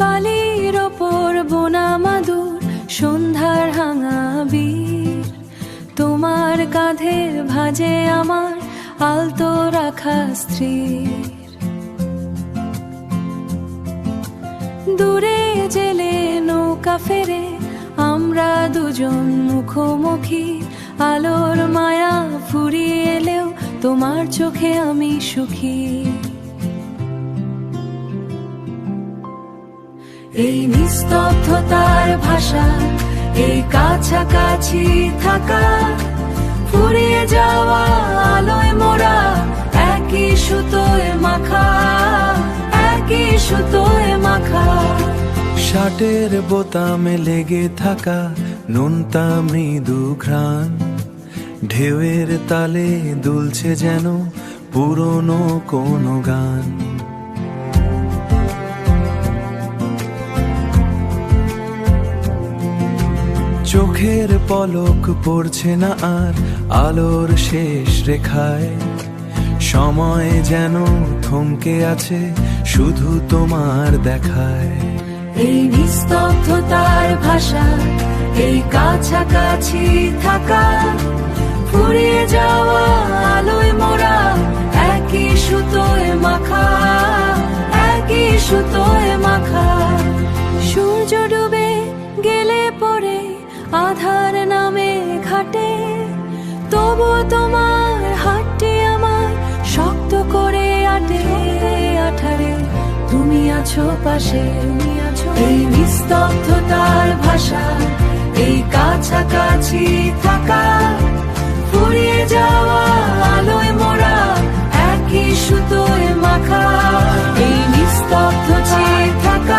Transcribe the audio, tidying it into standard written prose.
বালির ওপর বোনা মাদুর, সন্ধ্যার হাঙা বীর, তোমার কাঁধে ভাজে আমার আলতো রাখা স্ত্রীর। দূরে জেলে নৌকা ফেরে, আমরা দুজন মুখোমুখি, আলোর মায়া ফুরিয়ে এলেও তোমার চোখে আমি সুখী। এই নিস্তব্ধতার ভাষা, এই কাছাকাছি থাকা, ফুরিয়ে যাওয়া আলোয় মোরা, একই সুতোয় মাখা, একই সুতোয় মাখা। শার্টের বোতামে লেগে থাকা নোনতা মৃদু ঘ্রাণ, ঢেউয়ের তালে দুলছে যেন পুরনো কোনো গান। চোখের পলক পড়ছে না আর আলোর শেষ রেখায়, সময় যেন থমকে আছে শুধু তোমার দেখায়। এই নিস্তব্ধতার ভাষা, এই কাছাকাছি থাকা, ফুরিয়ে যাওয়া আলোয় মোরা, একই সুতোয় মাখা, একই সুতোয় মাখা। সূর্য ডুবে গেলে পরে আধার নামে ঘাটে, তবু তোমার হাতটি আমার শক্ত করে আটে আঠারে। তুমি আছো পাশে, এই নিস্তব্ধতার ভাষা, এই কাছাকাছি থাকা, ফুরিয়ে যাওয়া আলোয় মোরা, একই সুতোয় মাখা। এই নিস্তব্ধ থাকা